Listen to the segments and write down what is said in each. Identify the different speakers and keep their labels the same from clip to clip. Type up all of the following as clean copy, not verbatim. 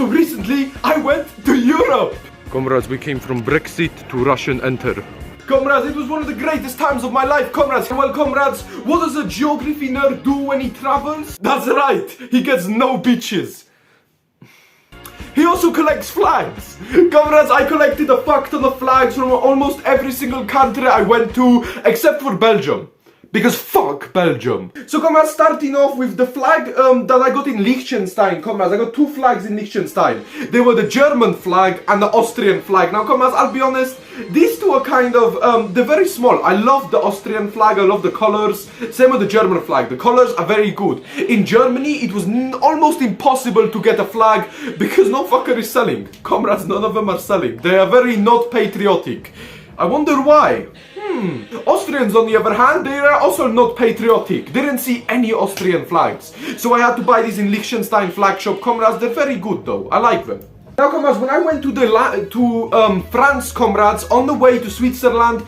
Speaker 1: So recently, I went to Europe. Comrades, we came from Brexit to Russian enter. Comrades, it was one of the greatest times of my life, comrades. Well, comrades, what does a geography nerd do when he travels? That's right, he gets no beaches. He also collects flags. Comrades, I collected a fuck ton of flags from almost every single country I went to, except for Belgium. Because fuck Belgium. So comrades, starting off with the flag that I got in Liechtenstein, comrades. I got two flags in Liechtenstein. They were the German flag and the Austrian flag. Now comrades, I'll be honest, these two are kind of, they're very small. I love the Austrian flag, I love the colors. Same with the German flag, the colors are very good. In Germany, it was almost impossible to get a flag because no fucker is selling. Comrades, none of them are selling. They are very not patriotic. I wonder why. Austrians, on the other hand, they are also not patriotic. Didn't see any Austrian flags. So I had to buy these in Liechtenstein flag shop. Comrades, they're very good though. I like them. Now, comrades, when I went to France, comrades, on the way to Switzerland,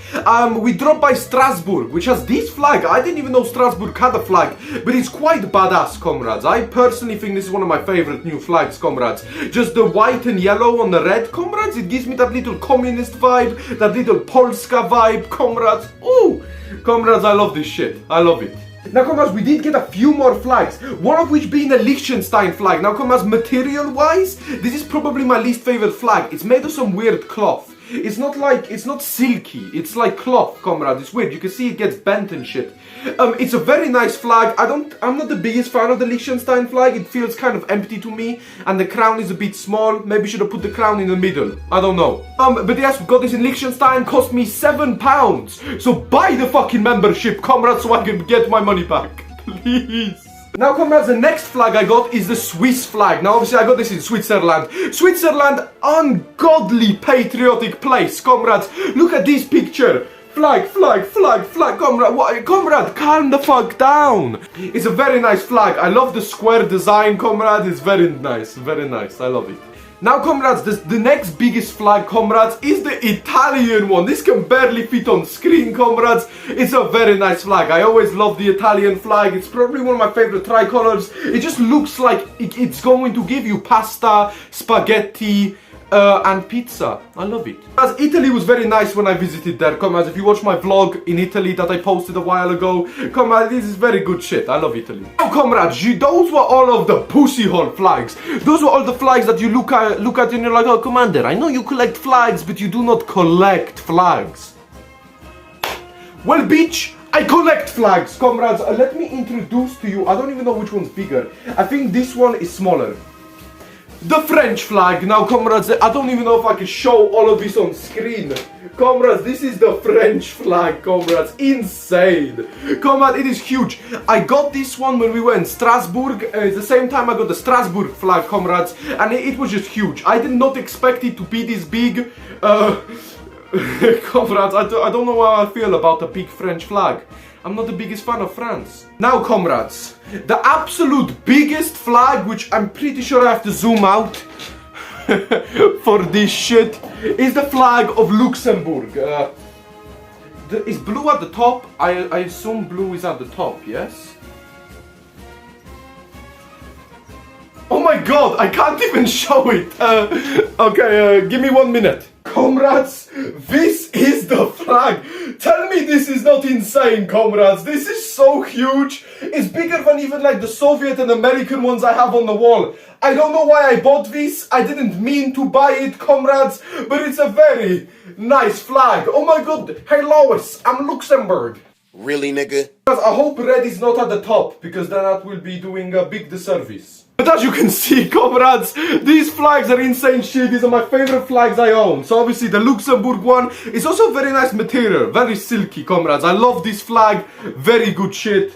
Speaker 1: we dropped by Strasbourg, which has this flag. I didn't even know Strasbourg had a flag, but it's quite badass, comrades. I personally think this is one of my favorite new flags, comrades. Just the white and yellow on the red, comrades. It gives me that little communist vibe, that little Polska vibe, comrades. Ooh, comrades, I love this shit. I love it. Now, comrades, we did get a few more flags, one of which being a Liechtenstein flag. Now, comrades, material-wise, this is probably my least favorite flag. It's made of some weird cloth. It's not silky, it's like cloth, comrades. It's weird, you can see it gets bent and shit. It's a very nice flag. I'm not the biggest fan of the Liechtenstein flag. It feels kind of empty to me, and the crown is a bit small. Maybe should have put the crown in the middle. I don't know. But yes, we got this in Liechtenstein. Cost me £7. So buy the fucking membership, comrades, so I can get my money back, please. Now, comrades, the next flag I got is the Swiss flag. Now, obviously, I got this in Switzerland. Switzerland, ungodly patriotic place, comrades. Look at this picture. Flag, flag, flag, flag, comrade, comrade, calm the fuck down. It's a very nice flag. I love the square design, comrade. It's very nice, I love it. Now, comrades, the next biggest flag, comrades, is the Italian one. This can barely fit on screen, comrades. It's a very nice flag. I always love the Italian flag. It's probably one of my favorite tricolors. It just looks like it's going to give you pasta, spaghetti, and pizza. I love it. As Italy was very nice when I visited there, comrades. If you watch my vlog in Italy that I posted a while ago, comrades, this is very good shit. I love Italy. Now, comrades, those were all of the pussy hole flags. Those were all the flags that you look at and you're like, oh, Commander, I know you collect flags, but you do not collect flags. Well, bitch, I collect flags, comrades. Let me introduce to you, I don't even know which one's bigger. I think this one is smaller. The French flag. Now, comrades, I don't even know if I can show all of this on screen. Comrades, this is the French flag, comrades. Insane. Comrades, it is huge. I got this one when we were in Strasbourg. At the same time, I got the Strasbourg flag, comrades. And it was just huge. I did not expect it to be this big. Comrades, I don't know how I feel about a big French flag. I'm not the biggest fan of France. Now, comrades, the absolute biggest flag, which I'm pretty sure I have to zoom out for this shit, is the flag of Luxembourg. Is blue at the top? I assume blue is at the top, yes? Oh my god, I can't even show it. Okay, give me 1 minute. Comrades, this is the flag. Tell me this is not insane, comrades. This is so huge. It's bigger than even like the Soviet and American ones I have on the wall. I don't know why I bought this. I didn't mean to buy it, comrades, but it's a very nice flag. Oh my god. Hey Lois, I'm Luxembourg.
Speaker 2: Really, nigga?
Speaker 1: I hope red is not at the top, because then that will be doing a big disservice. But as you can see, comrades, these flags are insane shit. These are my favorite flags I own. So obviously the Luxembourg one is also very nice material, very silky, comrades. I love this flag, very good shit.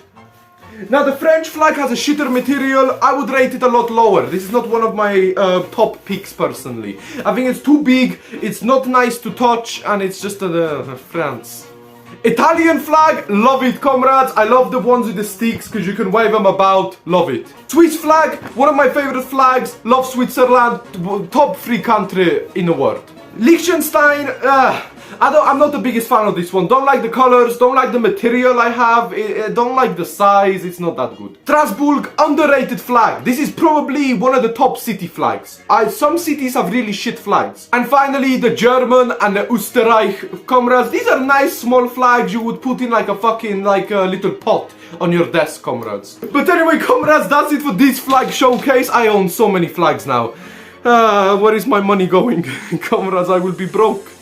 Speaker 1: Now the French flag has a shitter material. I would rate it a lot lower. This is not one of my top picks personally. I think it's too big, it's not nice to touch, and it's just France. Italian flag, love it, comrades. I love the ones with the sticks because you can wave them about, love it. Swiss flag, one of my favorite flags, love Switzerland, top 3 country in the world. Liechtenstein, I'm not the biggest fan of this one. Don't like the colors, don't like the material I have, don't like the size, it's not that good. Strasbourg, underrated flag. This is probably one of the top city flags. Some cities have really shit flags. And finally, the German and the Österreich. Comrades, these are nice small flags you would put in like a fucking, like a little pot on your desk, comrades. But anyway, comrades, that's it for this flag showcase. I own so many flags now. Where is my money going? Comrades, I will be broke.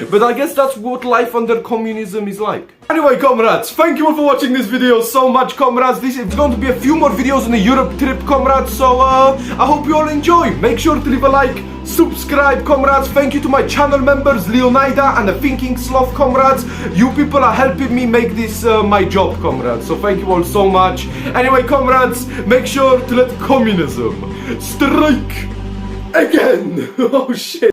Speaker 1: But I guess that's what life under communism is like. Anyway, comrades, thank you all for watching this video so much, comrades. This is going to be a few more videos on the Europe trip, comrades. So, I hope you all enjoy. Make sure to leave a like, subscribe, comrades. Thank you to my channel members, Leonida and the Thinking Sloth, comrades. You people are helping me make this my job, comrades. So thank you all so much. Anyway, comrades, make sure to let communism strike again. Oh, shit.